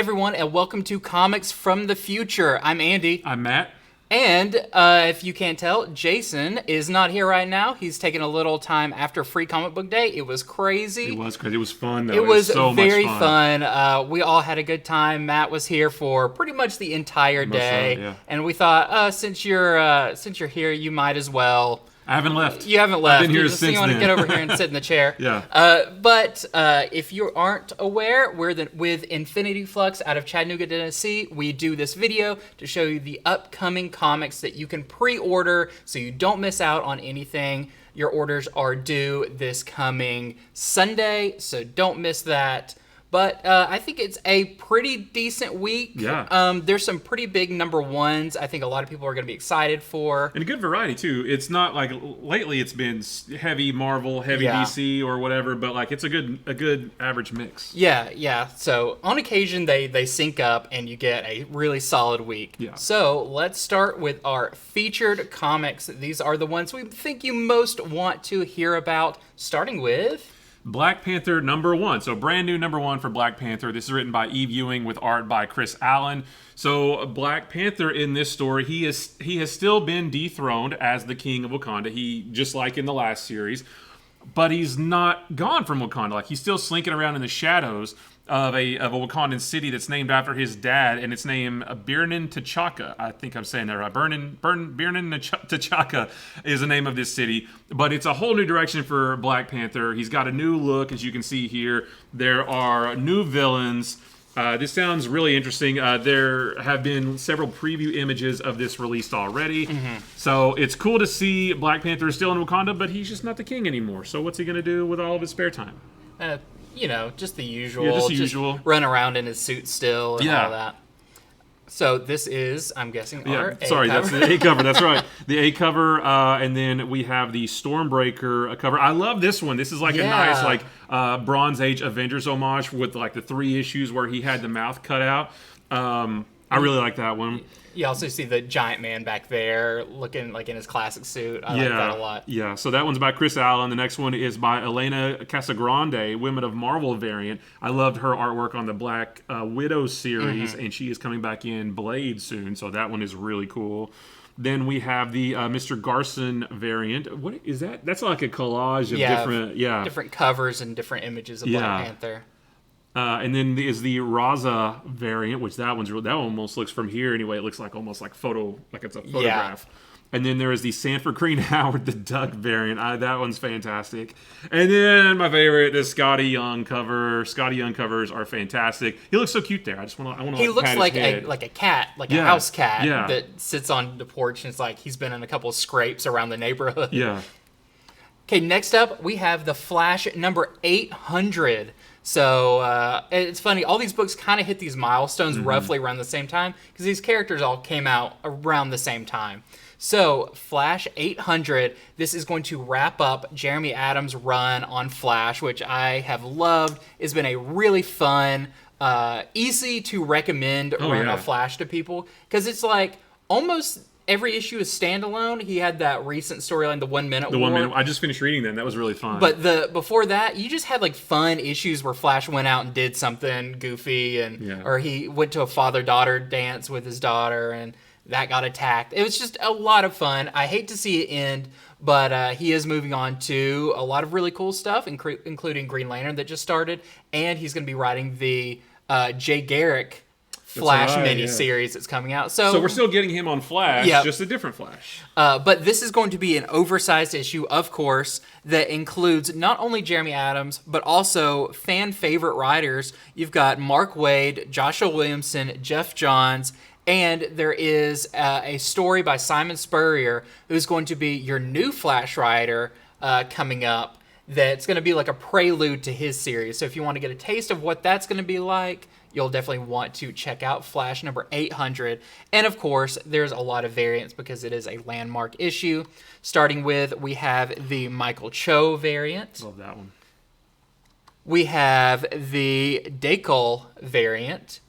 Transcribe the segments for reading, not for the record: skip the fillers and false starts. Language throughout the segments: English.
everyone, and welcome to Comics from the Future. I'm Andy. I'm Matt. And if you can't tell, Jason is not here right now. He's taking a little time after Free Comic Book Day. It was crazy. It was crazy. It was fun, though. It was so very much fun. We all had a good time. Matt was here for pretty much the entire day. Yeah. And we thought, since you're here, you might as well... I haven't left. You haven't left. I've been here since you want to then. get over here and sit in the chair. Yeah. But if you aren't aware, with Infinity Flux out of Chattanooga, Tennessee, we do this video to show you the upcoming comics that you can pre-order so you don't miss out on anything. Your orders are due this coming Sunday, so don't miss that. But I think it's a pretty decent week. Yeah. There's some pretty big number ones I think a lot of people are going to be excited for. And a good variety, too. It's not like lately it's been heavy Marvel, heavy DC or whatever, but like it's a good average mix. Yeah. So on occasion they sync up and you get a really solid week. Yeah. So let's start with our featured comics. These are the ones we think you most want to hear about, starting with... Black Panther #1. So brand new #1 for Black Panther. This is written by Eve Ewing with art by Chris Allen. So Black Panther in this story, he has still been dethroned as the king of Wakanda. He, just like in the last series, but he's not gone from Wakanda. Like, he's still slinking around in the shadows of a Wakandan city that's named after his dad, and it's named Birnin T'Chaka. I think I'm saying that right. Birnin T'Chaka is the name of this city, but it's a whole new direction for Black Panther. He's got a new look, as you can see here. There are new villains. This sounds really interesting. There have been several preview images of this released already. Mm-hmm. So it's cool to see Black Panther still in Wakanda, but he's just not the king anymore. So what's he going to do with all of his spare time? Just the usual. Yeah, just the usual. Run around in his suit still and all that. So this is, I'm guessing, our A cover. That's the A cover. That's right. The A cover, and then we have the Stormbreaker cover. I love this one. This is like a nice Bronze Age Avengers homage with like the 3 issues where he had the mouth cut out. I really like that one. You also see the giant man back there looking like in his classic suit. I like that a lot. Yeah, so that one's by Chris Allen. The next one is by Elena Casagrande, Women of Marvel variant. I loved her artwork on the Black Widow series, and she is coming back in Blade soon, so that one is really cool. Then we have the Mr. Garson variant. What is that? That's like a collage of different covers and different images of Black Panther. And then is the Raza variant, which that one almost looks from here anyway. It looks like almost like it's a photograph. Yeah. And then there is the Sanford Green Howard the Duck variant. That one's fantastic. And then my favorite, the Scotty Young cover. Scotty Young covers are fantastic. He looks so cute there. I want to. He looks like a cat, like a house cat that sits on the porch, and it's like he's been in a couple of scrapes around the neighborhood. Yeah. Okay, next up we have the Flash #800. So it's funny, all these books kind of hit these milestones roughly around the same time because these characters all came out around the same time. So Flash 800, this is going to wrap up Jeremy Adams' run on Flash, which I have loved. It's been a really fun, easy to recommend run of Flash to people because it's like almost... Every issue is standalone. He had that recent storyline, the 1 Minute War. 1 Minute. I just finished reading that. That was really fun. But before that, you just had like fun issues where Flash went out and did something goofy, or he went to a father-daughter dance with his daughter, and that got attacked. It was just a lot of fun. I hate to see it end, but he is moving on to a lot of really cool stuff, including Green Lantern that just started, and he's going to be writing the Jay Garrick Flash mini-series that's coming out. So we're still getting him on Flash, just a different Flash. But this is going to be an oversized issue, of course, that includes not only Jeremy Adams, but also fan-favorite writers. You've got Mark Waid, Joshua Williamson, Jeff Johns, and there is a story by Simon Spurrier, who's going to be your new Flash writer coming up. That's going to be like a prelude to his series. So if you want to get a taste of what that's going to be like, you'll definitely want to check out Flash #800. And of course, there's a lot of variants because it is a landmark issue. Starting with, we have the Michael Cho variant. Love that one. We have the Dekol variant.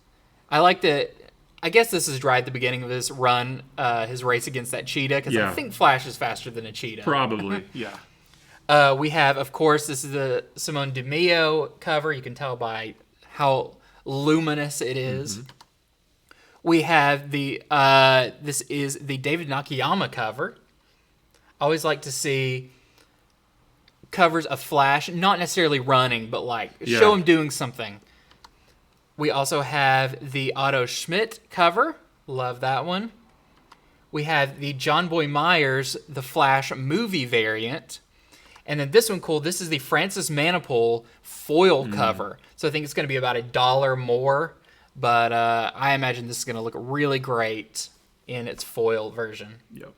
I like that. I guess this is right at the beginning of his run, his race against that cheetah, because I think Flash is faster than a cheetah. Probably, yeah. We have, of course, this is the Simone DeMeo cover. You can tell by how luminous it is. Mm-hmm. We have this is the David Nakayama cover. I always like to see covers of Flash, not necessarily running, but like show him doing something. We also have the Otto Schmidt cover. Love that one. We have the John Boy Myers, the Flash movie variant. And then this one, cool, this is the Francis Manapul foil cover. So I think it's going to be about $1 more. But I imagine this is going to look really great in its foil version. Yep.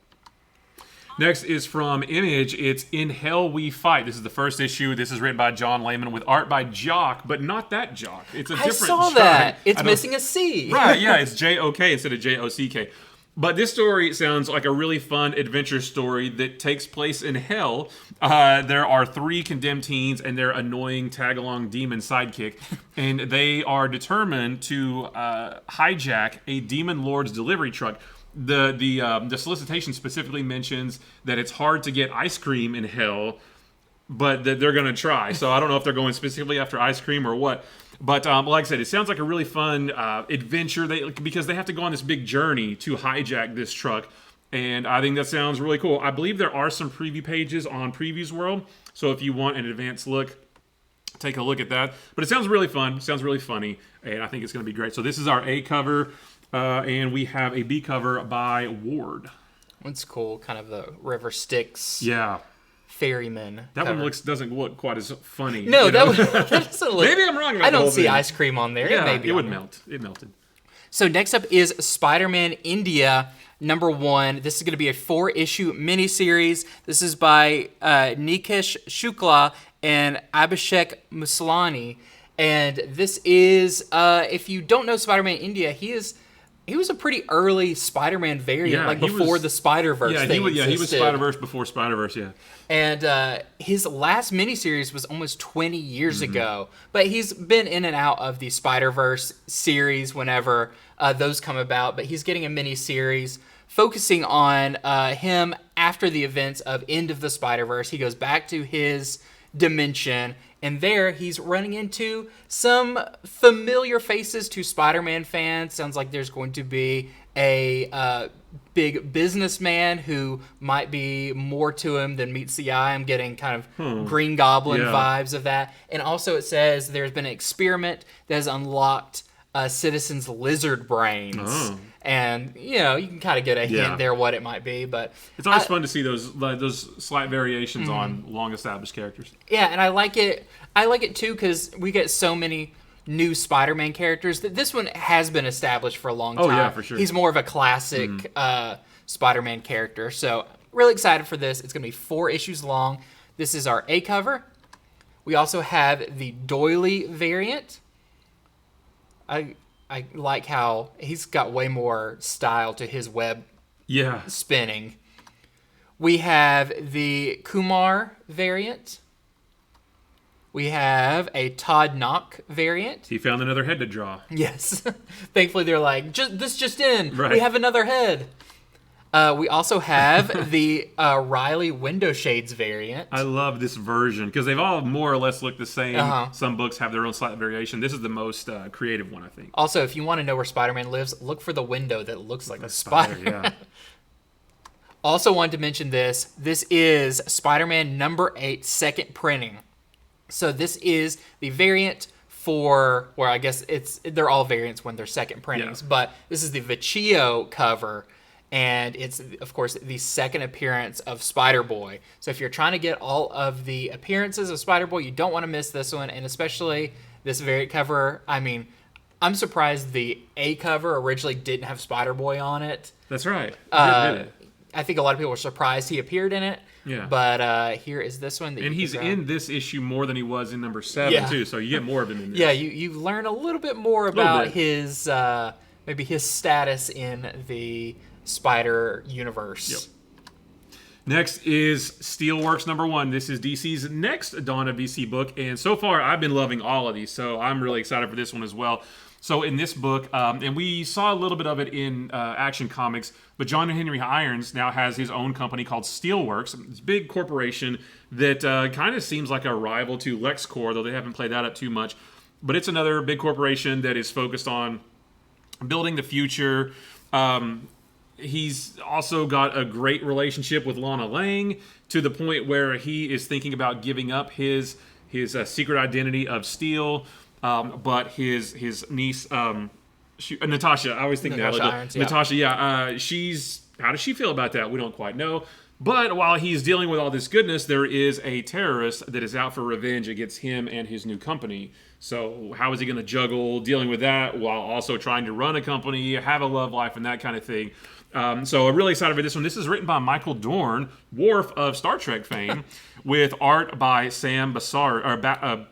Next is from Image. It's In Hell We Fight. This is the first issue. This is written by John Layman with art by Jock, but not that Jock. It's a different I saw that. It's missing a C. Right, yeah. It's J-O-K instead of J-O-C-K. But this story sounds like a really fun adventure story that takes place in hell. There are 3 condemned teens and their annoying tag-along demon sidekick, and they are determined to hijack a demon lord's delivery truck. The solicitation specifically mentions that it's hard to get ice cream in hell, but that they're going to try. So I don't know if they're going specifically after ice cream or what. But like I said, it sounds like a really fun adventure because they have to go on this big journey to hijack this truck. And I think that sounds really cool. I believe there are some preview pages on Previews World. So if you want an advanced look, take a look at that. But it sounds really fun. Sounds really funny. And I think it's going to be great. So this is our A cover. And we have a B cover by Ward. It's cool. Kind of the River Styx. Yeah. Ferryman. That cover. one doesn't look quite as funny. No, that doesn't look. Maybe I'm wrong about I the don't whole see thing. ice cream on there. Yeah, it would melt. It melted. So next up is Spider-Man India #1. This is going to be a 4-issue miniseries. This is by Nikesh Shukla and Abhishek Muslani. And this is, if you don't know Spider-Man India, he was a pretty early Spider-Man variant, before the Spider-Verse thing existed. He was Spider-Verse before Spider-Verse, yeah. And his last miniseries was almost 20 years ago. But he's been in and out of the Spider-Verse series whenever those come about. But he's getting a miniseries focusing on him after the events of End of the Spider-Verse. He goes back to his dimension, and there he's running into some familiar faces to Spider-Man fans. Sounds like there's going to be a big businessman who might be more to him than meets the eye. I'm getting kind of Green Goblin vibes of that. And also it says there's been an experiment that has unlocked Citizen's lizard brains. Oh. And, you can kind of get a hint there what it might be. But it's always fun to see those slight variations on long-established characters. Yeah, and I like it. I like it, too, because we get so many new Spider-Man characters. This one has been established for a long time. Oh, yeah, for sure. He's more of a classic Spider-Man character. So, really excited for this. It's going to be 4 issues long. This is our A cover. We also have the Doily variant. I like how he's got way more style to his web spinning. We have the Kumar variant. We have a Todd Knock variant. He found another head to draw. Yes. Thankfully, they're like, this just in. Right. We have another head. We also have the Riley Window Shades variant. I love this version because they've all more or less look the same. Some books have their own slight variation. This is the most creative one, I think. Also, if you want to know where Spider-Man lives, look for the window that looks like a spider. Yeah. Also wanted to mention this. This is Spider-Man #8 second printing. So this is the variant for, or I guess they're all variants when they're second printings, but this is the Vecchio cover. And it's, of course, the second appearance of Spider-Boy. So if you're trying to get all of the appearances of Spider-Boy, you don't want to miss this one. And especially this variant cover. I mean, I'm surprised the A cover originally didn't have Spider-Boy on it. That's right. I think a lot of people were surprised he appeared in it. Yeah. But here is this one. And he's in this issue more than he was in #7, too. So you get more of him in this. Yeah, you learn a little bit more about his, maybe his status in the Spider universe. Yep. Next is Steelworks #1. This is DC's next Dawn of DC book, and so far I've been loving all of these, so I'm really excited for this one as well. So in this book, and we saw a little bit of it in Action Comics, but John Henry Irons now has his own company called Steelworks. It's a big corporation that kind of seems like a rival to LexCorp, though they haven't played that up too much. but it's another big corporation that is focused on building the future. He's also got a great relationship with Lana Lang to the point where he is thinking about giving up his secret identity of Steel, but his niece, Natasha. I always think Natasha Irons, yeah. Natasha. Yeah, how does she feel about that? We don't quite know. But while he's dealing with all this goodness, there is a terrorist that is out for revenge against him and his new company. So how is he going to juggle dealing with that while also trying to run a company, have a love life, and that kind of thing? So I'm really excited for this one. This is written by Michael Dorn, Worf of Star Trek fame, with art by Sam Bassari, or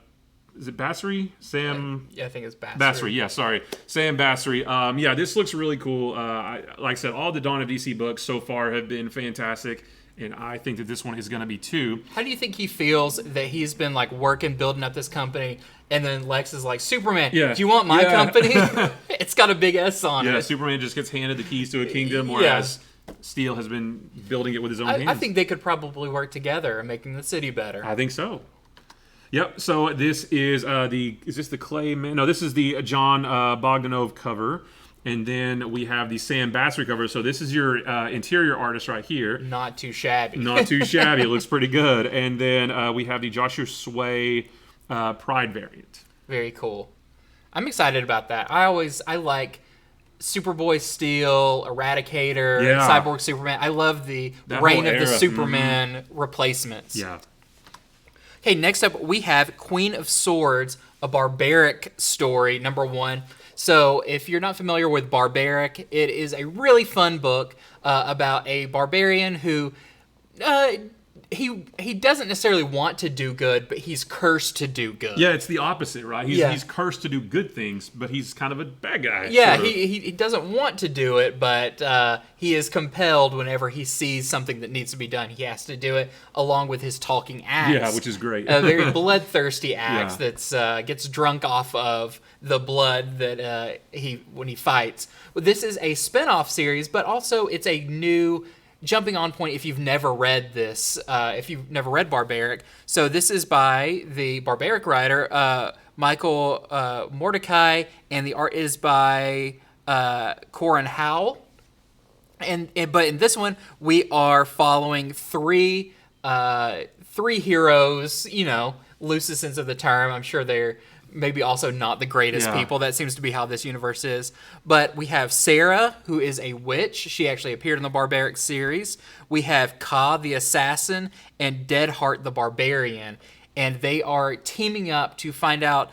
is it Bassri? Sam? Yeah, I think it's Bassri. Bassri, yeah, sorry. Sam Bassri. Yeah, this looks really cool. Like I said, all the Dawn of DC books so far have been fantastic, and I think that this one is going to be too. How do you think he feels that he's been like working, building up this company, and then Lex is like, Superman, do you want my company? It's got a big S on it. Yeah, Superman just gets handed the keys to a kingdom, whereas Steel has been building it with his own hands. I think they could probably work together and making the city better. I think so. Yep. So this is is this the Clay Man? No, this is the John Bogdanove cover, and then we have the Sam Bassri cover. So this is your interior artist right here. Not too shabby. Not too shabby. It looks pretty good. And then we have the Joshua Sway Pride variant. Very cool. I'm excited about that. I like Superboy Steel, Eradicator, Cyborg Superman. I love the reign of the Superman replacements. Yeah. Okay, next up we have Queen of Swords, a barbaric story, #1. So if you're not familiar with Barbaric, it is a really fun book about a barbarian who he doesn't necessarily want to do good, but he's cursed to do good. Yeah, it's the opposite, right? He's cursed to do good things, but he's kind of a bad guy. Yeah, sort of. he doesn't want to do it, but he is compelled whenever he sees something that needs to be done. He has to do it along with his talking axe. Yeah, which is great. A very bloodthirsty axe that's gets drunk off of the blood that when he fights. Well, this is a spin-off series, but also it's a new jumping on point if you've never read this, if you've never read Barbaric. So this is by the Barbaric writer, Michael Mordecai, and the art is by Corin Howell. But in this one, we are following three heroes, loosest sense of the term. I'm sure they're maybe also not the greatest people. That seems to be how this universe is. But we have Sarah, who is a witch. She actually appeared in the Barbaric series. We have Ka, the assassin, and Deadheart, the barbarian. And they are teaming up to find out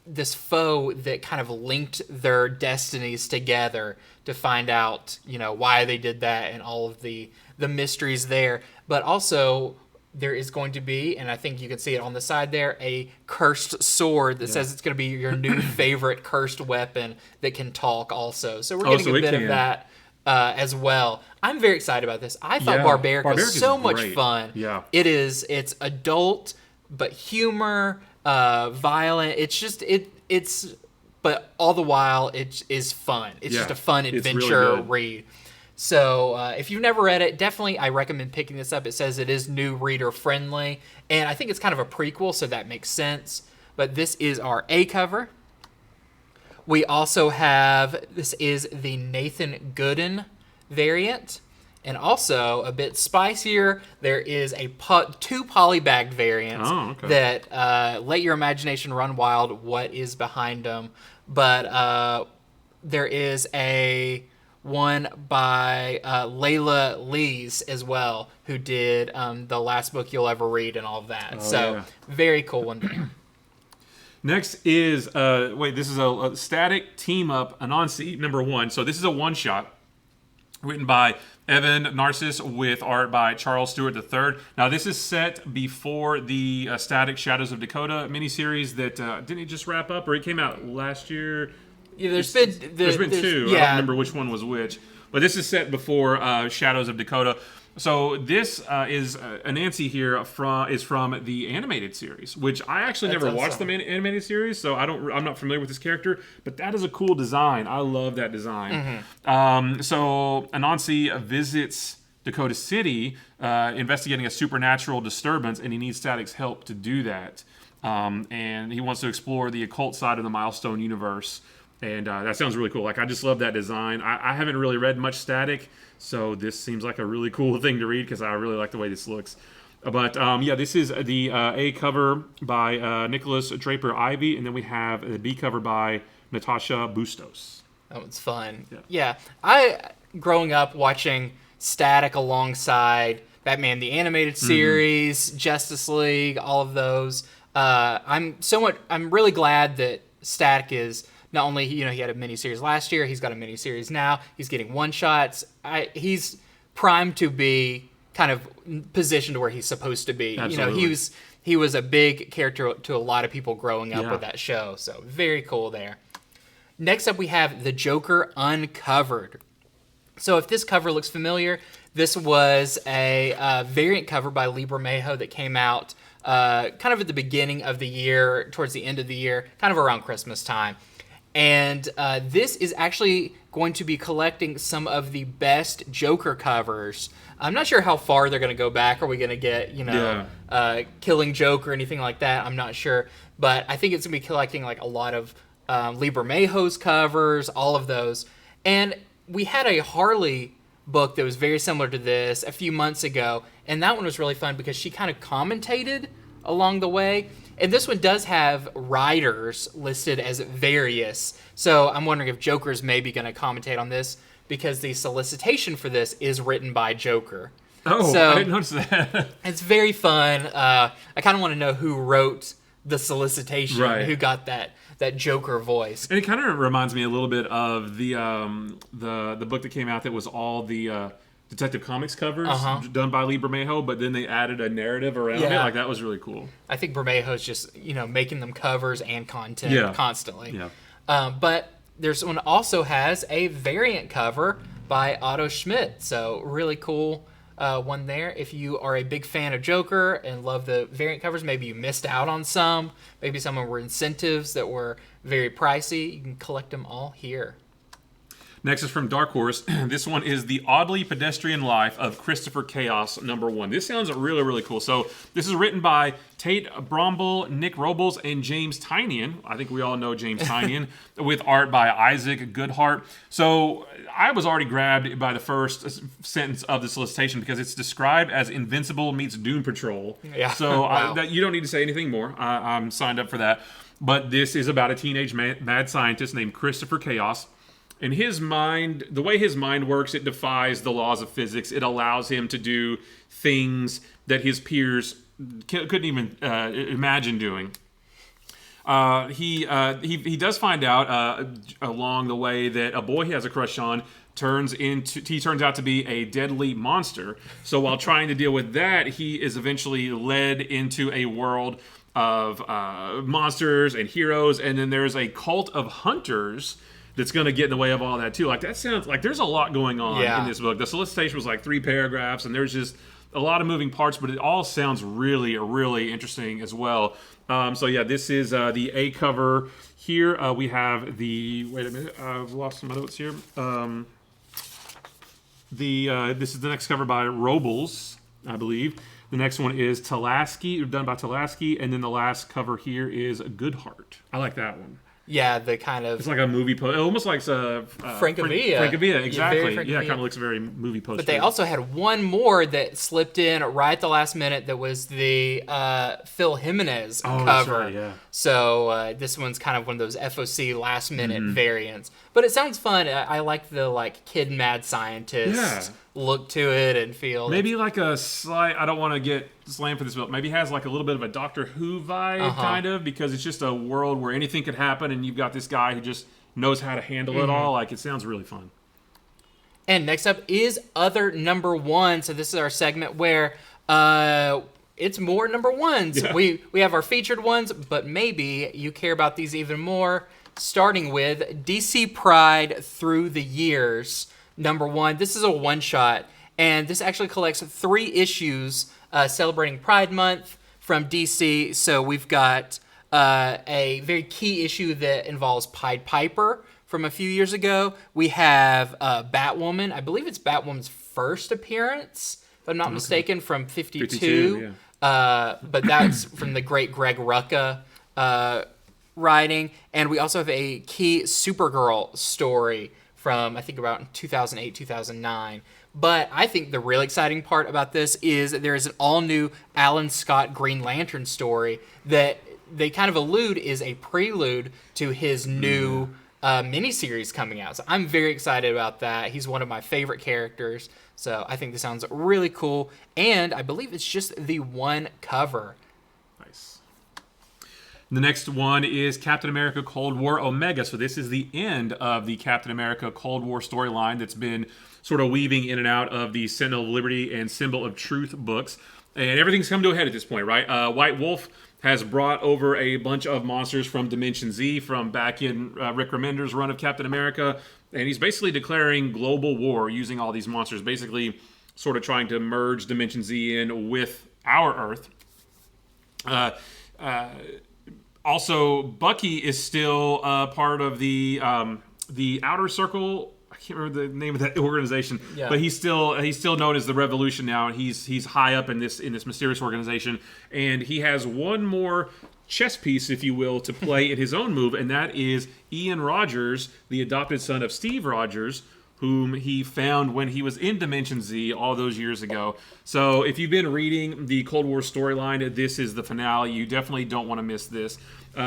this foe that kind of linked their destinies together to find out, why they did that and all of the mysteries there. But also, there is going to be, and I think you can see it on the side there, a cursed sword that says it's going to be your new favorite cursed weapon that can talk also. So we're getting a bit of that as well. I'm very excited about this. I thought Barbaric was so much fun. Yeah. It's adult, but humor, violent. It's just, but all the while, it is fun. It's just a fun adventure read. So if you've never read it, definitely I recommend picking this up. It says it is new reader friendly, and I think it's kind of a prequel, so that makes sense. But this is our A cover. We also have, this is the Nathan Gooden variant, and also a bit spicier, there is a two polybag variants that let your imagination run wild what is behind them. But there is a one by Layla Lees as well, who did The Last Book You'll Ever Read and all of that. Very cool one there. Next is, this is a static team-up, Anansi, #1. So this is a one-shot written by Evan Narcissus with art by Charles Stewart III. Now, this is set before the Static Shadows of Dakota miniseries that, didn't it just wrap up? Or it came out last year? Yeah, there's been two. I don't remember which one was which. But this is set before Shadows of Dakota. So this is Anansi here is from the animated series, which I actually never watched the animated series, so I'm not familiar with this character. But that is a cool design. I love that design. So Anansi visits Dakota City, investigating a supernatural disturbance, and he needs Static's help to do that. and he wants to explore the occult side of the Milestone universe. And that sounds really cool. Like, I just love that design. I haven't really read much Static, so this seems like a really cool thing to read because I really like the way this looks. But yeah, this is the A cover by Nicholas Draper Ivey, and then we have the B cover by Natasha Bustos. That one's fun. Yeah. I, growing up watching Static alongside Batman the Animated Series, Justice League, all of those, I'm really glad that Static is not only, he had a miniseries last year, he's got a miniseries now, he's getting one-shots. He's primed to be kind of positioned where he's supposed to be. Absolutely. He was a big character to a lot of people growing up with that show, so very cool there. Next up, we have The Joker Uncovered. So if this cover looks familiar, this was a variant cover by Lee Bermejo that came out kind of at the beginning of the year, towards the end of the year, kind of around Christmas time. And this is actually going to be collecting some of the best Joker covers. I'm not sure how far they're going to go back. Are we going to get, Killing Joke or anything like that? I'm not sure. But I think it's going to be collecting like a lot of Lee Bermejo's covers, all of those. And we had a Harley book that was very similar to this a few months ago. And that one was really fun because she kind of commentated along the way. And this one does have writers listed as various. So I'm wondering if Joker's maybe going to commentate on this because the solicitation for this is written by Joker. Oh, so I didn't notice that. It's very fun. I kind of want to know who wrote the solicitation, right. Who got that Joker voice. And it kind of reminds me a little bit of the book that came out that was all the Detective Comics covers done by Lee Bermejo, but then they added a narrative around it. Like, that was really cool. I think Bermejo's just, making them covers and content constantly. Yeah. But there's one also has a variant cover by Otto Schmidt. So really cool one there. If you are a big fan of Joker and love the variant covers, maybe you missed out on some. Maybe some were incentives that were very pricey. You can collect them all here. Next is from Dark Horse. This one is The Oddly Pedestrian Life of Christopher Chaos #1. This sounds really, really cool. So this is written by Tate Bromble, Nick Robles, and James Tynion. I think we all know James Tynion, with art by Isaac Goodhart. So I was already grabbed by the first sentence of the solicitation because it's described as Invincible meets Doom Patrol. Yeah. So Wow. You don't need to say anything more. I'm signed up for that. But this is about a teenage mad scientist named Christopher Chaos. In his mind, the way his mind works, it defies the laws of physics. It allows him to do things that his peers couldn't even imagine doing. He does find out along the way that a boy he has a crush on turns out to be a deadly monster. So while trying to deal with that, he is eventually led into a world of monsters and heroes, and then there's a cult of hunters that's going to get in the way of all that too. Like, that sounds like there's a lot going on in this book. The solicitation was like 3 paragraphs, and there's just a lot of moving parts, but it all sounds really, really interesting as well. So yeah, this is the A cover here. We have the, wait a minute, I've lost my notes here. This is the next cover by Robles, I believe. The next one is Talaski, done by Talaski, and then the last cover here is Goodhart. I like that one. Yeah, the kind of... It's like a movie poster. Almost like Francavilla. Francavilla, exactly. Francavilla. Yeah, it kind of looks very movie poster. But they also had one more that slipped in right at the last minute that was the Phil Jimenez cover. That's right, yeah. So this one's kind of one of those FOC last-minute variants. But it sounds fun. I like the kid mad scientist look to it and feel. Maybe like a slight, I don't want to get slammed for this, but maybe has like a little bit of a Doctor Who vibe, kind of, because it's just a world where anything could happen, and you've got this guy who just knows how to handle it all. Like, it sounds really fun. And next up is Other #1. So this is our segment where it's more #1s. Yeah. We have our featured ones, but maybe you care about these even more. Starting with DC Pride Through the Years #1. This is a one-shot, and this actually collects 3 issues celebrating Pride Month from DC. So we've got a very key issue that involves Pied Piper from a few years ago. We have Batwoman. I believe it's Batwoman's first appearance, if I'm not mistaken, from 52. but that's from the great Greg Rucka writing. And we also have a key Supergirl story from, I think, about 2008, 2009. But I think the real exciting part about this is that there is an all-new Alan Scott Green Lantern story that they kind of allude is a prelude to his new miniseries coming out. So I'm very excited about that. He's one of my favorite characters. So I think this sounds really cool. And I believe it's just the one cover. Nice. The next one is Captain America Cold War Omega. So this is the end of the Captain America Cold War storyline that's been sort of weaving in and out of the Sentinel of Liberty and Symbol of Truth books. And everything's come to a head at this point, right? White Wolf has brought over a bunch of monsters from Dimension Z from back in Rick Remender's run of Captain America. And he's basically declaring global war using all these monsters, basically sort of trying to merge Dimension Z in with our Earth. Also, Bucky is still part of the Outer Circle. I can't remember the name of that organization, but he's still known as the Revolution now, and he's high up in this mysterious organization, and he has one more chess piece, if you will, to play in his own move, and that is Ian Rogers, the adopted son of Steve Rogers, whom he found when he was in Dimension Z all those years ago. So if you've been reading the Cold War storyline, this is the finale. You definitely don't want to miss this.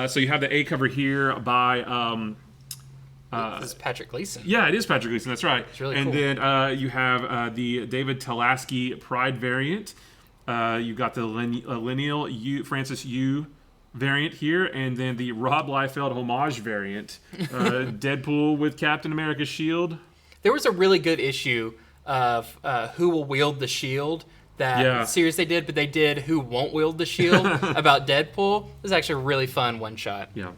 So you have the A cover here by... this is Patrick Gleason. Yeah, it is Patrick Gleason. That's right. It's really and cool. Then you have the David Talaski Pride variant. You've got the Lineal Francis Yu variant here, and then the Rob Liefeld homage variant. Deadpool with Captain America's shield. There was a really good issue of Who Will Wield the Shield, that series they did, but they did Who Won't Wield the Shield about Deadpool. It was actually a really fun one-shot. Yeah.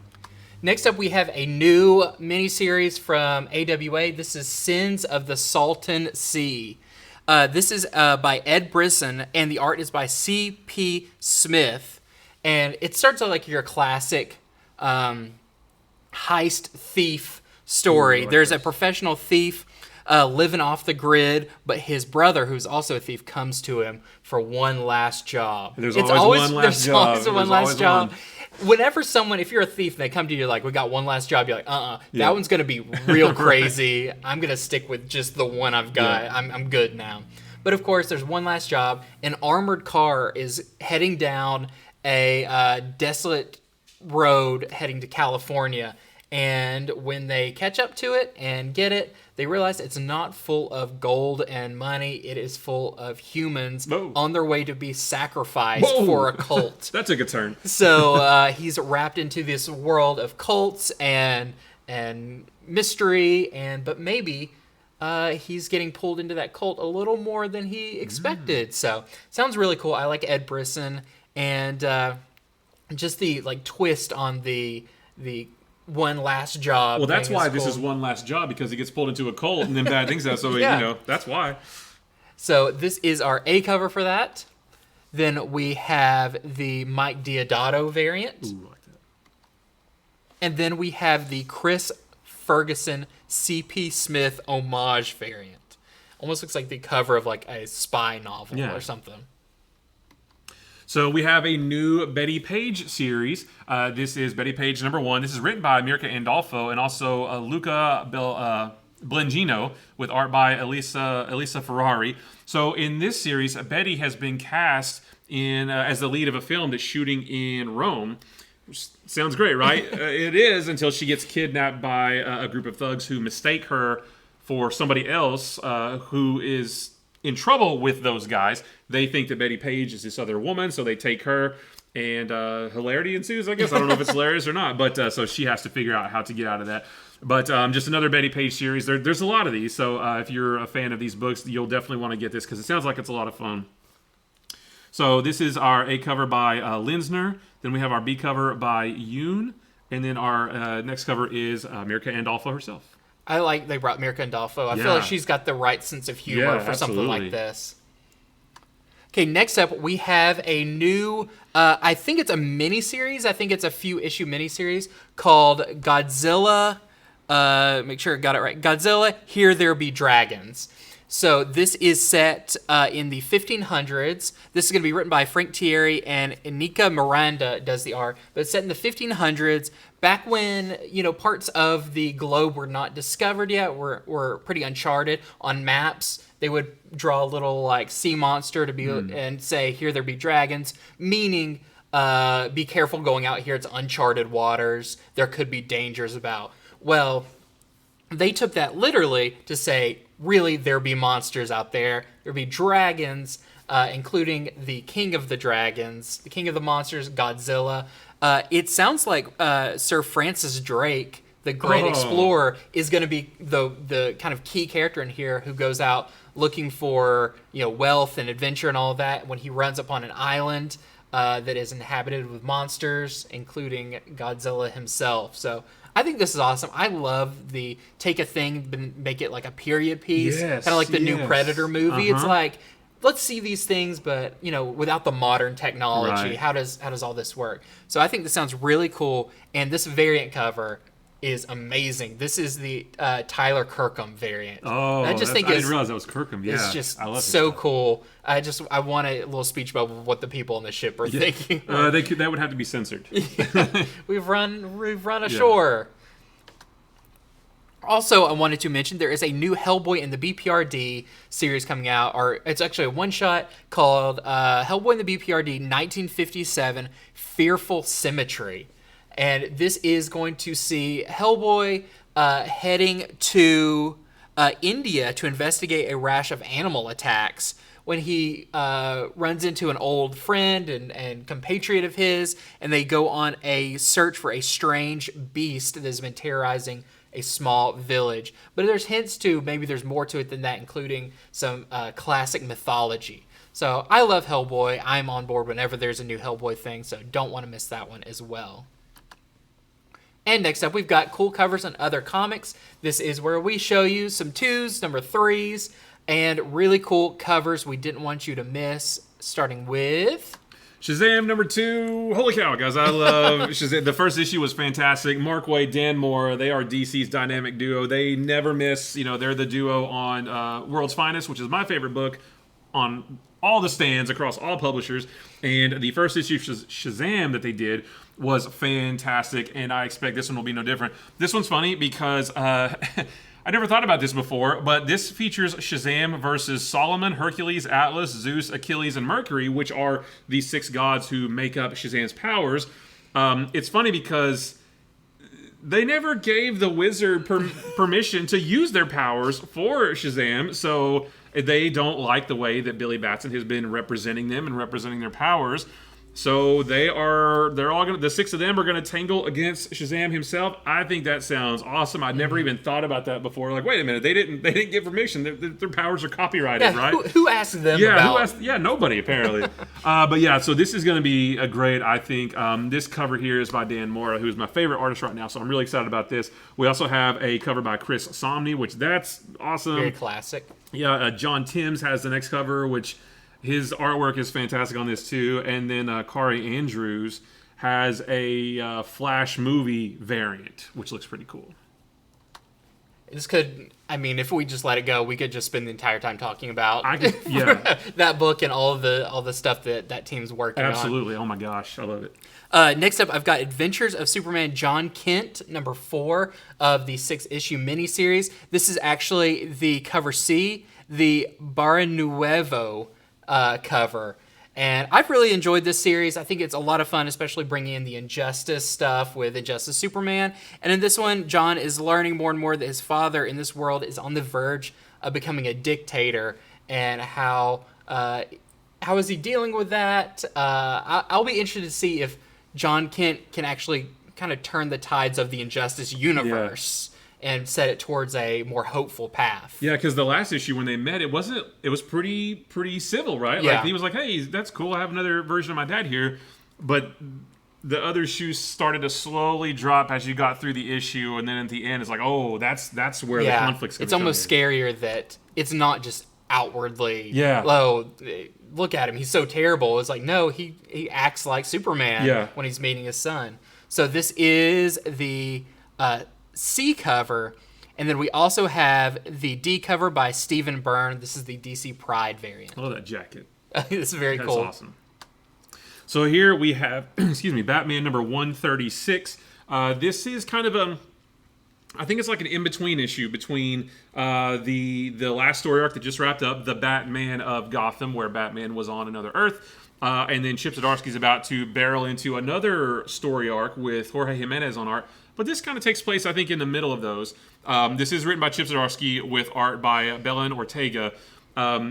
Next up, we have a new miniseries from AWA. This is Sins of the Salton Sea. This is by Ed Brisson, and the art is by C.P. Smith. And it starts out like your classic heist thief story. There's a professional thief living off the grid, but his brother, who's also a thief, comes to him for one last job. There's always one last job. Whenever someone, if you're a thief and they come to you like, we got one last job, you're like, that one's going to be real crazy. I'm going to stick with just the one I've got. Yeah. I'm good now. But of course, there's one last job. An armored car is heading down a desolate road heading to California. And when they catch up to it and get it, they realize it's not full of gold and money. It is full of humans on their way to be sacrificed for a cult. That took a turn. So he's wrapped into this world of cults and mystery, but maybe he's getting pulled into that cult a little more than he expected. So sounds really cool. I like Ed Brisson, and just the twist on the one last job. Well, that's why this is one last job, because he gets pulled into a cult and then bad things happen. So that's why. So this is our A cover for that. Then we have the Mike Diodato variant. Ooh, I like that. And then we have the Chris Ferguson C.P. Smith homage variant. Almost looks like the cover of like a spy novel or something. So we have a new Bettie Page series. This is Bettie Page #1. This is written by Mirka Andolfo and also Luca Blengino, with art by Elisa Ferrari. So in this series, Betty has been cast in as the lead of a film that's shooting in Rome. Which sounds great, right? It is, until she gets kidnapped by a group of thugs who mistake her for somebody else who is in trouble with those guys. They think that Bettie Page is this other woman, so they take her, and hilarity ensues, I guess. I don't know if it's hilarious or not, but so she has to figure out how to get out of that. But just another Bettie Page series. There's a lot of these, so if you're a fan of these books, you'll definitely want to get this, because it sounds like it's a lot of fun. So this is our A cover by Linsner. Then we have our B cover by Yoon. And then our next cover is Mirka Andolfo herself. I like they brought Mirka Andolfo. I feel like she's got the right sense of humor for something like this. Okay, next up we have a new, I think it's a mini-series. I think it's a few-issue mini-series called Godzilla. Make sure I got it right. Godzilla, Here There Be Dragons. So this is set in the 1500s. This is going to be written by Frank Thierry, and Inika Miranda does the art. But it's set in the 1500s, back when, parts of the globe were not discovered yet, were pretty uncharted. On maps, they would draw a little sea monster to be and say, here there be dragons, meaning be careful going out here. It's uncharted waters. There could be dangers about. Well, they took that literally to say, really, there be monsters out there. There be dragons, including the king of the dragons, the king of the monsters, Godzilla. It sounds like Sir Francis Drake, the great explorer, is going to be the kind of key character in here who goes out looking for wealth and adventure and all of that. When he runs upon an island that is inhabited with monsters, including Godzilla himself. So I think this is awesome. I love the take a thing and make it like a period piece, kind of like the new Predator movie. It's like, let's see these things, but without the modern technology. Right. How does all this work? So I think this sounds really cool, and this variant cover is amazing. This is the Tyler Kirkham variant. Oh, I didn't realize that was Kirkham. Yeah, it's just so cool. I want a little speech bubble of what the people on the ship are thinking. That would have to be censored. We've run ashore. Also, I wanted to mention there is a new Hellboy in the B.P.R.D. series coming out, or it's actually a one-shot called Hellboy in the B.P.R.D. 1957 Fearful Symmetry. And this is going to see Hellboy heading to India to investigate a rash of animal attacks when he runs into an old friend and compatriot of his, and they go on a search for a strange beast that has been terrorizing a small village. But there's hints to maybe there's more to it than that, including some classic mythology. So I love Hellboy. I'm on board whenever there's a new Hellboy thing, so don't want to miss that one as well. And next up, we've got cool covers on other comics. This is where we show you some 2s, number 3s, and really cool covers we didn't want you to miss, starting with Shazam number 2. Holy cow, guys. I love Shazam. The first issue was fantastic. Mark Waid, Dan Mora, they are DC's dynamic duo. They never miss. They're the duo on World's Finest, which is my favorite book on all the stands across all publishers. And the first issue of Shazam that they did was fantastic, and I expect this one will be no different. This one's funny because I never thought about this before, but this features Shazam versus Solomon, Hercules, Atlas, Zeus, Achilles, and Mercury, which are the 6 gods who make up Shazam's powers. It's funny because they never gave the wizard permission to use their powers for Shazam, so they don't like the way that Billy Batson has been representing them and representing their powers. So they're all gonna, the 6 of them are gonna tangle against Shazam himself. I think that sounds awesome. I'd never even thought about that before. Like, wait a minute, they didn't give permission. Their powers are copyrighted, right? Who asked them? Nobody apparently. But yeah, so this is gonna be a great. I think this cover here is by Dan Mora, who's my favorite artist right now. So I'm really excited about this. We also have a cover by Chris Somney, which that's awesome. Very classic. Yeah, John Timms has the next cover, which his artwork is fantastic on this too. And then Kari Andrews has a Flash movie variant, which looks pretty cool. This could, if we just let it go, we could just spend the entire time talking about that book and all the stuff that team's working on. Absolutely. Oh my gosh, I love it. Next up, I've got Adventures of Superman John Kent, number 4 of the 6-issue miniseries. This is actually the cover C, the Barra Nuevo cover. And I've really enjoyed this series. I think it's a lot of fun, especially bringing in the Injustice stuff with Injustice Superman. And in this one, John is learning more and more that his father in this world is on the verge of becoming a dictator, and how is he dealing with that? I'll be interested to see if John Kent can actually kind of turn the tides of the Injustice universe and set it towards a more hopeful path. Yeah, because the last issue when they met, it was pretty civil, right? Yeah. Like he was like, "Hey, that's cool. I have another version of my dad here," but the other shoes started to slowly drop as you got through the issue, and then at the end, it's like, "Oh, that's where the conflict's going to It's almost scarier that it's not just outwardly. Yeah. Oh, look at him. He's so terrible. It's like, no, he acts like Superman when he's meeting his son. So this is the C cover, And then we also have the D cover by Stephen Byrne. This is the DC Pride variant. I love that jacket. It's very cool. That's awesome. So here we have, Batman number 136. This is kind of I think it's like an in-between issue between the last story arc that just wrapped up, the Batman of Gotham, where Batman was on another Earth, and then Chip Zdarsky's about to barrel into another story arc with Jorge Jimenez on art. But this kind of takes place, I think, in the middle of those. This is written by Chip Zdarsky with art by Belen Ortega.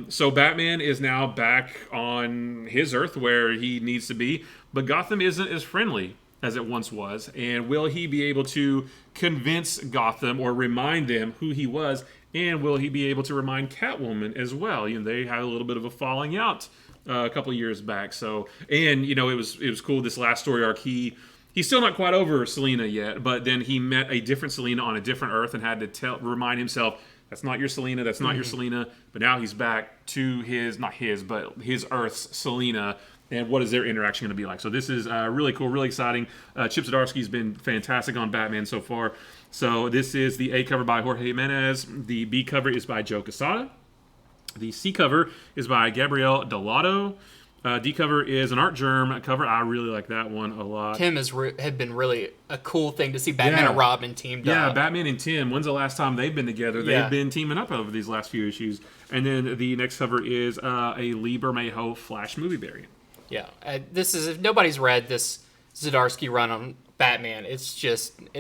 So Batman is now back on his Earth where he needs to be, but Gotham isn't as friendly as it once was. And will he be able to convince Gotham or remind them who he was? And will he be able to remind Catwoman as well? You know, they had a little bit of a falling out a couple of years back. So, and you know, it was cool. This last story arc, he's still not quite over Selina yet, but then he met a different Selina on a different Earth and had to remind himself, that's not your Selina, that's not your Selina. But now he's back to not his, but his Earth's Selina. And what is their interaction going to be like? So this is really cool, really exciting. Chip Zdarsky's been fantastic on Batman so far. So this is the A cover by Jorge Jimenez. The B cover is by Joe Quesada. The C cover is by Gabriel Delato. D cover is an Art Germ cover. I really like that one a lot. Tim had been really a cool thing to see Batman and Robin teamed up. Yeah, Batman and Tim. When's the last time they've been together? They've been teaming up over these last few issues. And then the next cover is a Lee Bermejo Flash movie variant. Yeah, this is, if nobody's read this Zdarsky run on Batman, it's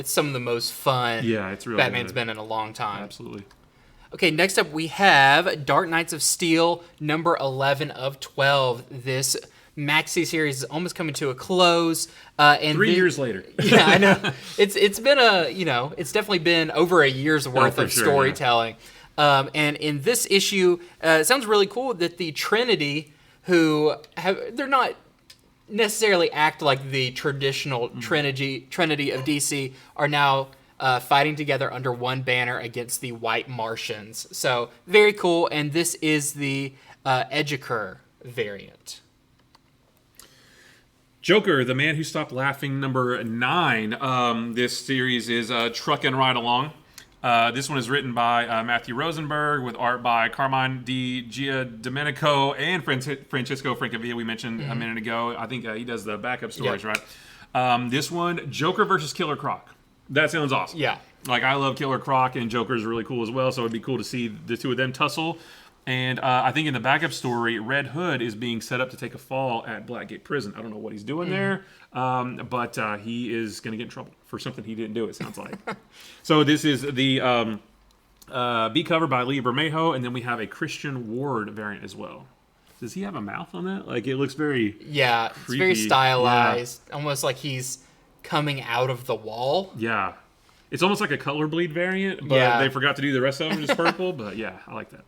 some of the most fun it's really Batman's good. been in a long time. Absolutely. Okay, next up we have Dark Knights of Steel, number 11 of 12. This maxi series is almost coming to a close. And 3 years later. Yeah, I know. It's been it's definitely been over a year's worth of storytelling. Yeah. And in this issue, it sounds really cool that the Trinity, they're not necessarily act like the traditional Trinity of DC, are now fighting together under one banner against the White Martians. So very cool, and this is the Edgeker variant. Joker, the Man Who Stopped Laughing, number 9. This series is trucking right along. This one is written by Matthew Rosenberg with art by Carmine Di Giandomenico and Francisco Francavilla, we mentioned a minute ago. I think he does the backup stories, right? This one, Joker versus Killer Croc. That sounds awesome. Yeah. Like, I love Killer Croc, and Joker's really cool as well, so it'd be cool to see the two of them tussle. And I think in the backup story, Red Hood is being set up to take a fall at Blackgate Prison. I don't know what he's doing there, but he is going to get in trouble for something he didn't do, it sounds like. So this is the B cover by Lee Bermejo, and then we have a Christian Ward variant as well. Does he have a mouth on that? Like, it looks very creepy. It's very stylized, almost like he's coming out of the wall. Yeah. It's almost like a color bleed variant, but they forgot to do the rest of them just purple, but yeah, I like that.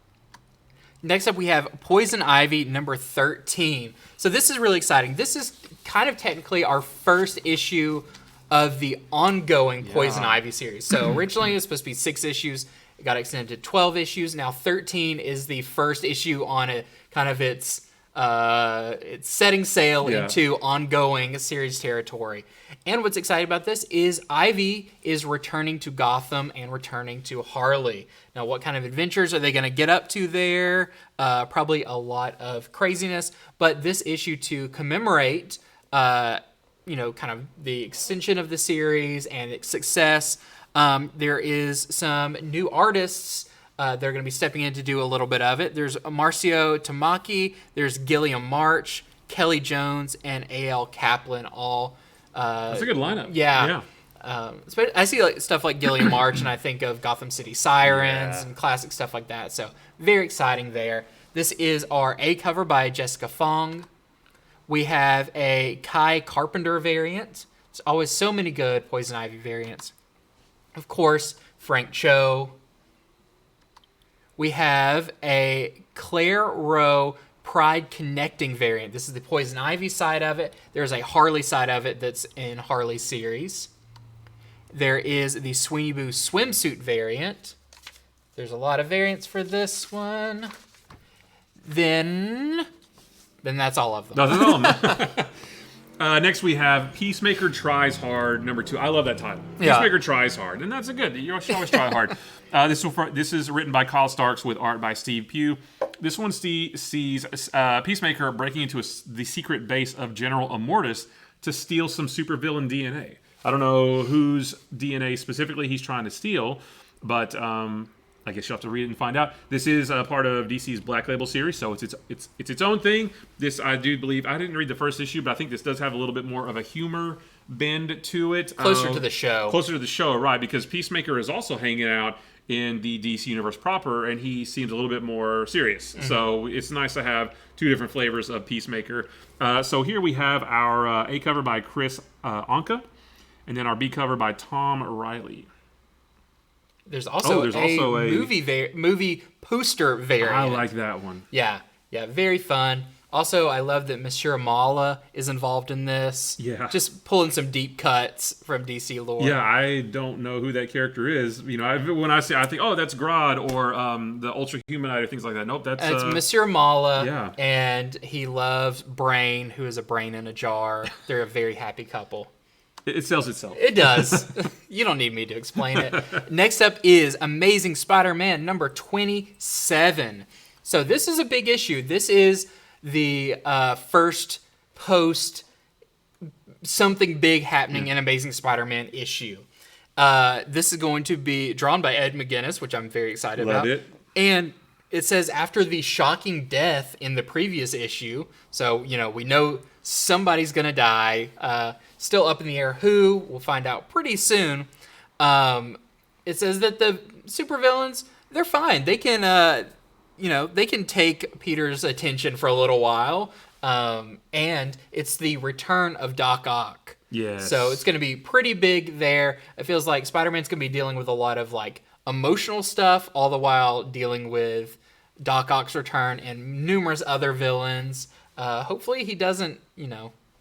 Next up, we have Poison Ivy, number 13. So this is really exciting. This is kind of technically our first issue of the ongoing Poison Ivy series. So originally it was supposed to be 6 issues. It got extended to 12 issues. Now 13 is the first issue on a kind of its setting sail into ongoing series territory. And what's exciting about this is Ivy is returning to Gotham and returning to Harley. Now, what kind of adventures are they going to get up to there? Probably a lot of craziness. But this issue, to commemorate, kind of the extension of the series and its success, there is some new artists. They're going to be stepping in to do a little bit of it. There's Marcio Tamaki, there's Gilliam March, Kelly Jones, and A.L. Kaplan, all. That's a good lineup. Yeah. I see stuff like Gilliam March, and I think of Gotham City Sirens and classic stuff like that. So very exciting there. This is our A cover by Jessica Fong. We have a Kai Carpenter variant. There's always so many good Poison Ivy variants. Of course, Frank Cho. We have a Claire Rowe Pride Connecting variant. This is the Poison Ivy side of it. There's a Harley side of it that's in Harley's series. There is the Sweeney Boo swimsuit variant. There's a lot of variants for this one. Then that's all of them. That's all of them. Next we have Peacemaker Tries Hard, number 2. I love that title. Yeah. Peacemaker Tries Hard, and that's a good. You should always try hard. This is written by Kyle Starks with art by Steve Pugh. This one sees Peacemaker breaking into the secret base of General Immortus to steal some supervillain DNA. I don't know whose DNA specifically he's trying to steal, but I guess you'll have to read it and find out. This is a part of DC's Black Label series, so it's its own thing. This, I do believe, I didn't read the first issue, but I think this does have a little bit more of a humor bend to it. Closer to the show. Closer to the show, right, because Peacemaker is also hanging out in the DC Universe proper, and he seems a little bit more serious. Mm-hmm. So it's nice to have 2 different flavors of Peacemaker. So here we have our A cover by Chris Anka, and then our B cover by Tom Riley. There's also a movie poster variant. I like that one. Yeah, very fun. Also, I love that Monsieur Mala is involved in this. Yeah. Just pulling some deep cuts from DC lore. Yeah, I don't know who that character is. You know, when I see, I think, oh, that's Grodd or the Ultra Humanite or things like that. Nope, that's Monsieur Mala. Yeah. And he loves Brain, who is a brain in a jar. They're a very happy couple. It sells itself. It does. You don't need me to explain it. Next up is Amazing Spider-Man number 27. So this is a big issue. This is the first post something big happening in Amazing Spider-Man issue. This is going to be drawn by Ed McGuinness, which I'm very excited about. Love it. And it says after the shocking death in the previous issue, so, you know, we know somebody's going to die. Still up in the air who, we'll find out pretty soon. It says that the supervillains, they're fine. They can, they can take Peter's attention for a little while. And it's the return of Doc Ock. Yes. So it's going to be pretty big there. It feels like Spider-Man's going to be dealing with a lot of, like, emotional stuff, all the while dealing with Doc Ock's return and numerous other villains. Hopefully he doesn't,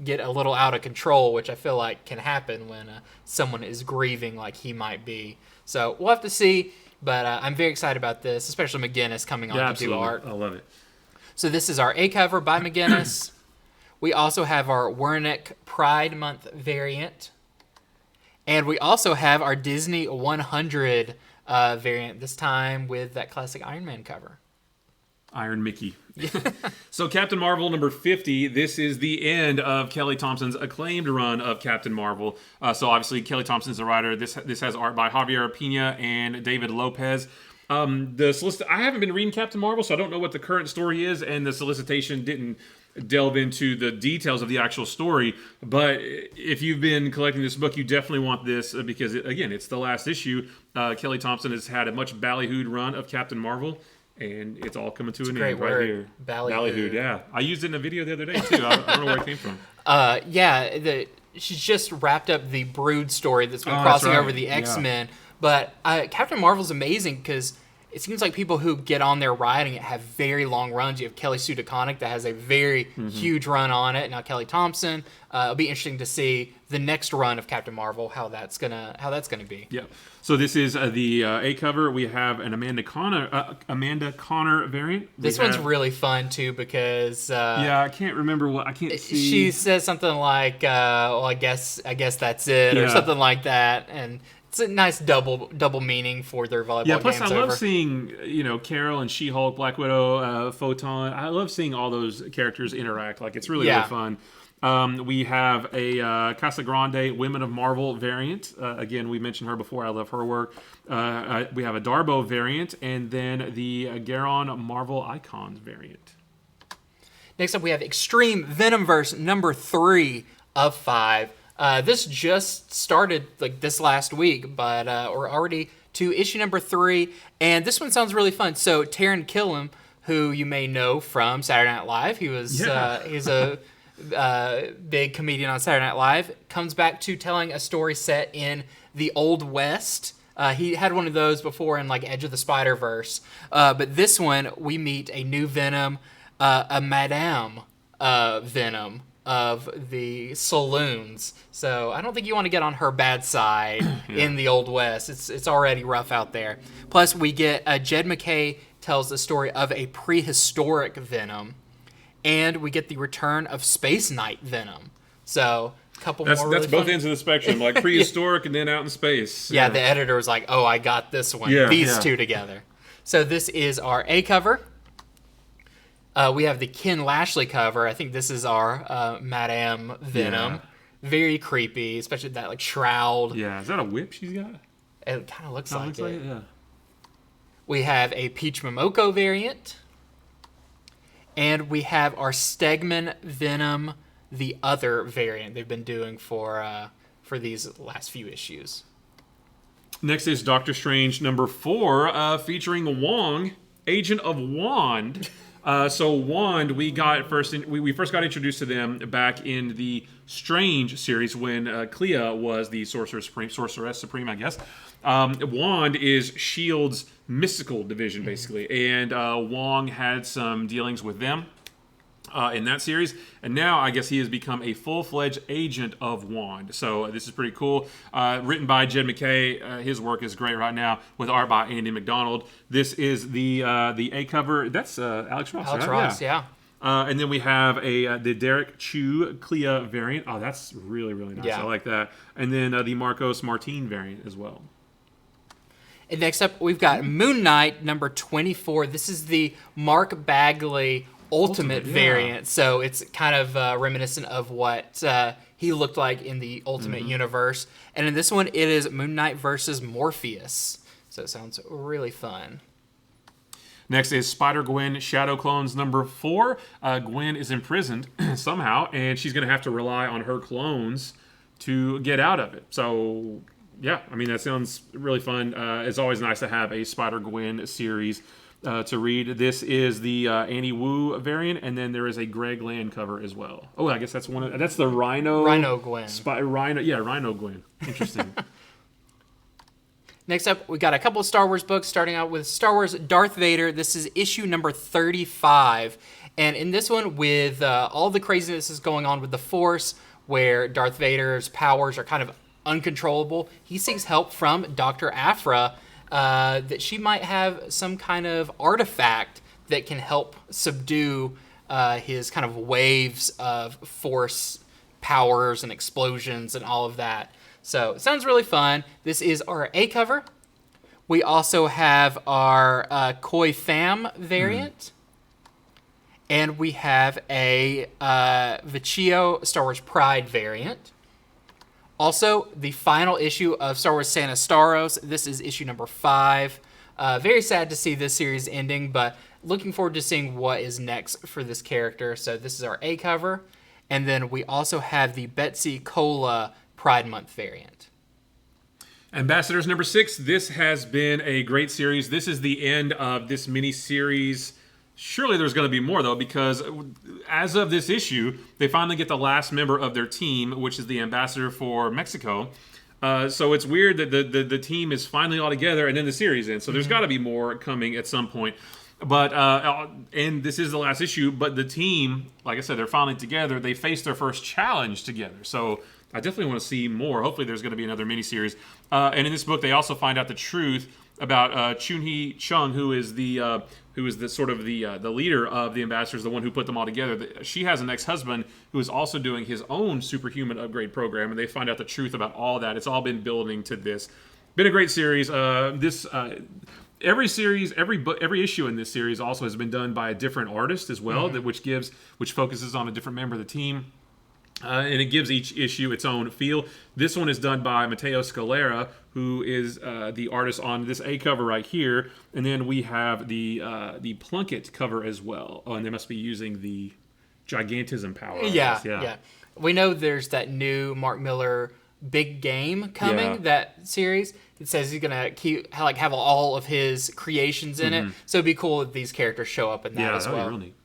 get a little out of control, which I feel like can happen when someone is grieving like he might be. So we'll have to see, but I'm very excited about this, especially McGuinness coming on to do art. I love it. So this is our A cover by McGuinness. We also have our Wernick Pride Month variant. And we also have our Disney 100 variant, this time with that classic Iron Man cover. Iron Mickey. So Captain Marvel number 50, this is the end of Kelly Thompson's acclaimed run of Captain Marvel. So obviously Kelly Thompson's the writer. This has art by Javier Pina and David Lopez. I haven't been reading Captain Marvel, so I don't know what the current story is, and the solicitation didn't delve into the details of the actual story. But if you've been collecting this book, you definitely want this because, again, it's the last issue. Kelly Thompson has had a much ballyhooed run of Captain Marvel. And it's all coming to an end right here. Ballyhooed, yeah. I used it in a video the other day, too. I don't know where it came from. She's just wrapped up the Brood story that's been crossing over the X-Men. Yeah. But Captain Marvel's amazing because it seems like people who get on there writing it have very long runs. You have Kelly Sue DeConnick that has a very huge run on it. Now Kelly Thompson. It'll be interesting to see the next run of Captain Marvel, how that's gonna be. Yeah. So this is the A cover. We have an Amanda Connor variant. This one's really fun too because I can't remember I can't see. She says something like, "Well, I guess that's it," or something like that, and it's a nice double meaning for their volleyball games. Yeah, plus I love seeing Carol and She-Hulk, Black Widow, Photon. I love seeing all those characters interact. Like it's really fun. We have a Casa Grande Women of Marvel variant. Again, we mentioned her before. I love her work. We have a Darbo variant, and then the Garon Marvel Icons variant. Next up, we have Extreme Venomverse number 3 of 5. This just started like this last week, but we're already to issue number 3, and this one sounds really fun. So Taron Killam, who you may know from Saturday Night Live, he's a big comedian on Saturday Night Live, comes back to telling a story set in the Old West. He had one of those before in like Edge of the Spider-Verse, but this one we meet a new Venom, a Madame Venom of the saloons. So I don't think you want to get on her bad side in the Old West. It's already rough out there. Plus we get Jed MacKay tells the story of a prehistoric Venom. And we get the return of Space Knight Venom. So a couple That's more. Really both fun. ends of the spectrum, like prehistoric and then out in space. Yeah, the editor was like, "Oh, I got this one. Yeah, These yeah. two together." So this is our A cover. We have the Ken Lashley cover. I think this is our Madame Venom. Yeah. Very creepy, especially that like shroud. Yeah, is that a whip she's got? It kind of looks Oh, like looks it. like it, yeah. We have a Peach Momoko variant. And we have our Stegman Venom, the other variant they've been doing for these last few issues. Next is Doctor Strange number 4, featuring Wong, Agent of Wand. So Wand, we first got introduced to them back in the Strange series when Clea was the Sorceress Supreme, I guess. Wand is S.H.I.E.L.D.'s mystical division, basically, and Wong had some dealings with them in that series, and now I guess he has become a full-fledged agent of Wand. So this is pretty cool. Written by Jed MacKay. His work is great right now, with art by Andy McDonald. This is the A cover. That's Alex Ross. Alex right? Ross, yeah. And then we have the Derek Chu Clea variant. Oh, that's really, really nice. Yeah. I like that. And then the Marcos Martin variant as well. And next up, we've got Moon Knight number 24. This is the Mark Bagley Ultimate yeah. variant. So it's kind of reminiscent of what he looked like in the Ultimate Universe. And in this one, it is Moon Knight versus Morpheus. So it sounds really fun. Next is Spider-Gwen Shadow Clones number 4. Gwen is imprisoned somehow, and she's going to have to rely on her clones to get out of it. So, yeah, I mean, that sounds really fun. It's always nice to have a Spider-Gwen series to read. This is the Annie Wu variant, and then there is a Greg Land cover as well. Oh, I guess that's that's the Rhino Gwen. Rhino Gwen. Interesting. Next up, we got a couple of Star Wars books, starting out with Star Wars Darth Vader. This is issue number 35. And in this one, with all the craziness is going on with the Force, where Darth Vader's powers are kind of uncontrollable, he seeks help from Dr. Aphra, that she might have some kind of artifact that can help subdue his kind of waves of Force powers and explosions and all of that. So it sounds really fun. This is our A cover. We also have our Koi Fam variant. And we have a Vecchio Star Wars Pride variant. Also, the final issue of Star Wars Santa Staros. This is issue number 5. Very sad to see this series ending, but looking forward to seeing what is next for this character. So this is our A cover. And then we also have the Betsy Cola Pride Month variant. Ambassadors number 6. This has been a great series. This is the end of this mini-series. Surely there's going to be more, though, because as of this issue, they finally get the last member of their team, which is the ambassador for Mexico. So it's weird that the team is finally all together, and then the series ends. So there's got to be more coming at some point. But and this is the last issue, but the team, like I said, they're finally together. They face their first challenge together. So I definitely want to see more. Hopefully there's going to be another miniseries. And in this book, they also find out the truth about Chun-Hee Chung, who is the sort of the leader of the ambassadors, the one who put them all together. She has an ex-husband who is also doing his own superhuman upgrade program, and they find out the truth about all that. It's all been building to this. Been a great series. Every series, every issue in this series also has been done by a different artist as well, which focuses on a different member of the team. And it gives each issue its own feel. This one is done by Matteo Scalera, who is the artist on this A cover right here. And then we have the Plunkett cover as well. Oh, and they must be using the Gigantism power. Yeah. We know there's that new Mark Millar Big Game coming, that series. It says he's going to have all of his creations in it. So it'd be cool if these characters show up in that as well. Yeah, that'd be real neat.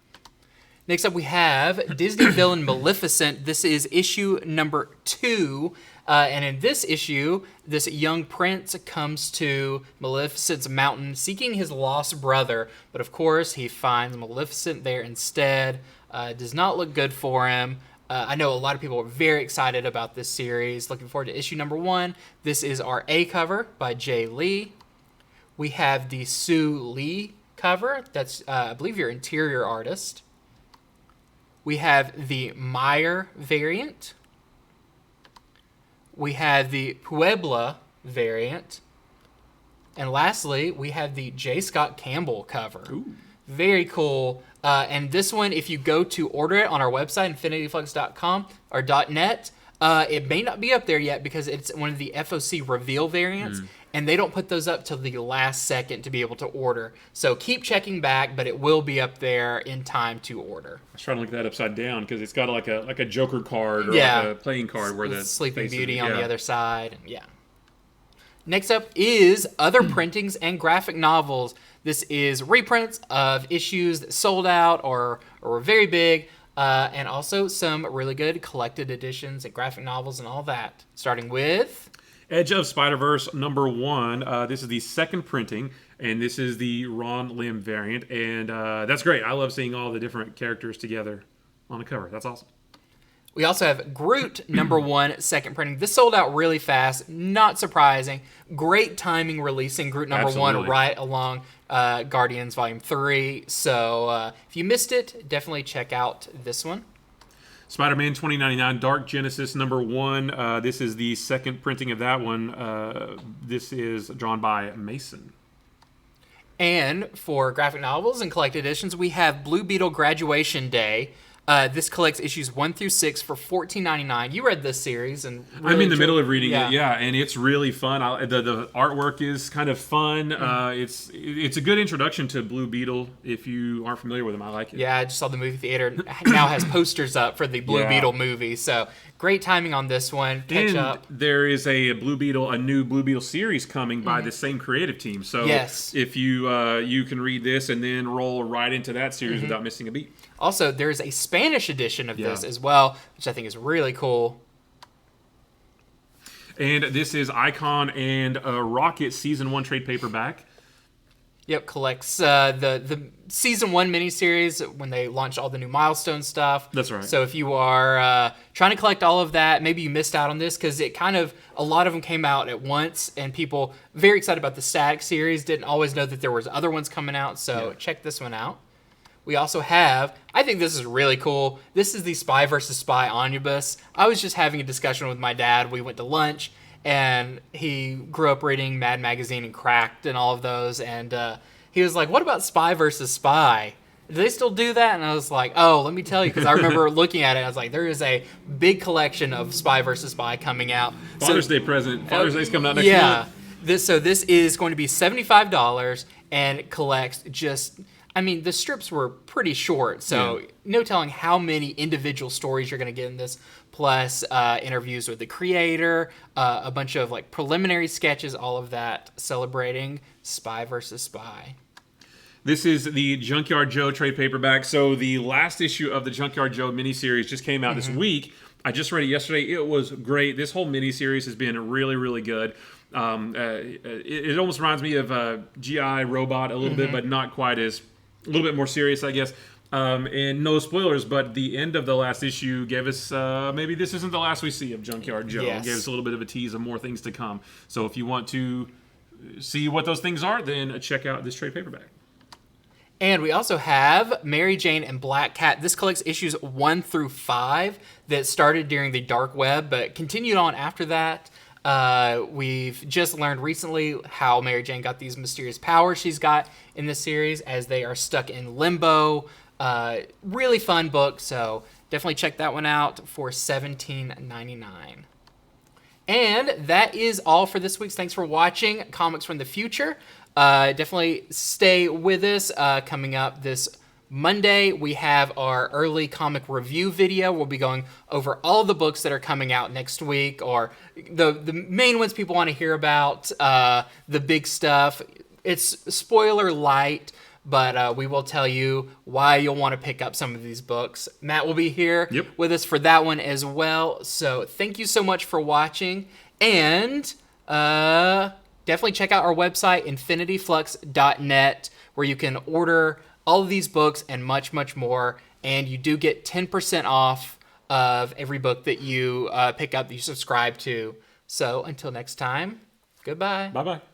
Next up, we have Disney villain Maleficent. This is issue number 2. And in this issue, this young prince comes to Maleficent's mountain seeking his lost brother. But of course, he finds Maleficent there instead. Does not look good for him. I know a lot of people are very excited about this series. Looking forward to issue number 1. This is our A cover by Jay Lee. We have the Sue Lee cover. That's, I believe, your interior artist. We have the Meyer variant. we had the Puebla variant. And lastly, we have the J. Scott Campbell cover. Ooh. Very cool. And this one, if you go to order it on our website, infinityflux.com or .net, it may not be up there yet because it's one of the FOC reveal variants, and they don't put those up till the last second to be able to order. So keep checking back, but it will be up there in time to order. I was trying to look at that upside down because it's got like a Joker card or Yeah. like a playing card where the Sleeping face is- Beauty on yeah. the other side. Yeah. Next up is other printings and graphic novels. This is reprints of issues that sold out or were very big, and also some really good collected editions and graphic novels and all that. Starting with Edge of Spider-Verse #1. This is the second printing, and this is the Ron Lim variant, and that's great. I love seeing all the different characters together on a cover. That's awesome. We also have Groot #1 second printing. This sold out really fast, not surprising. Great timing releasing Groot #1 Absolutely. right along Guardians Volume 3. So if you missed it, definitely check out this one. Spider-Man 2099 Dark Genesis #1. This is the second printing of that one. This is drawn by Mason. And for graphic novels and collected editions, we have Blue Beetle Graduation Day. This collects issues 1 through 6 for $14.99. You read this series, and really I'm in the enjoyed middle of reading Yeah. it, yeah, and it's really fun. The artwork is kind of fun. It's a good introduction to Blue Beetle if you aren't familiar with him. I like it. Yeah, I just saw the movie theater. And now has posters up for the Blue Yeah. Beetle movie. So great timing on this one. Catch And up. there is a new Blue Beetle series coming by the same creative team. So Yes. if you can read this and then roll right into that series without missing a beat. Also, there's a Spanish edition of this Yeah. as well, which I think is really cool. And this is Icon and Rocket Season 1 trade paperback. Yep, collects the Season 1 miniseries when they launched all the new Milestone stuff. That's right. So if you are trying to collect all of that, maybe you missed out on this because a lot of them came out at once, and people very excited about the Static series, didn't always know that there was other ones coming out, so check this one out. We also have, I think this is really cool, this is the Spy vs. Spy Omnibus. I was just having a discussion with my dad. We went to lunch, and he grew up reading Mad Magazine and Cracked and all of those, and he was like, what about Spy vs. Spy? Do they still do that? And I was like, oh, let me tell you, because I remember looking at it, I was like, there is a big collection of Spy vs. Spy coming out. Father's Day present. Father's Day's coming out next Yeah. month. This is going to be $75 and it collects just... I mean, the strips were pretty short, so no telling how many individual stories you're going to get in this, plus interviews with the creator, a bunch of like preliminary sketches, all of that, celebrating Spy vs. Spy. This is the Junkyard Joe trade paperback. So the last issue of the Junkyard Joe miniseries just came out this week. I just read it yesterday. It was great. This whole miniseries has been really, really good. It almost reminds me of G.I. Robot a little bit, but not quite as... a little bit more serious, I guess. And no spoilers, but the end of the last issue gave us, maybe this isn't the last we see of Junkyard Joe. Yes. It gave us a little bit of a tease of more things to come. So if you want to see what those things are, then check out this trade paperback. And we also have Mary Jane and Black Cat. This collects issues 1 through 5 that started during the dark web, but continued on after that. We've just learned recently how Mary Jane got these mysterious powers she's got in this series as they are stuck in limbo. Really fun book, so definitely check that one out for $17.99. And that is all for this week's. Thanks for watching Comics from the Future. Definitely stay with us. Coming up this Monday, we have our early comic review video. We'll be going over all the books that are coming out next week, or the main ones people want to hear about, the big stuff. It's spoiler light, but we will tell you why you'll want to pick up some of these books. Matt will be here with us for that one as well. So thank you so much for watching, and definitely check out our website, infinityflux.net, where you can order all of these books and much, much more. And you do get 10% off of every book that you pick up, that you subscribe to. So until next time, goodbye. Bye-bye.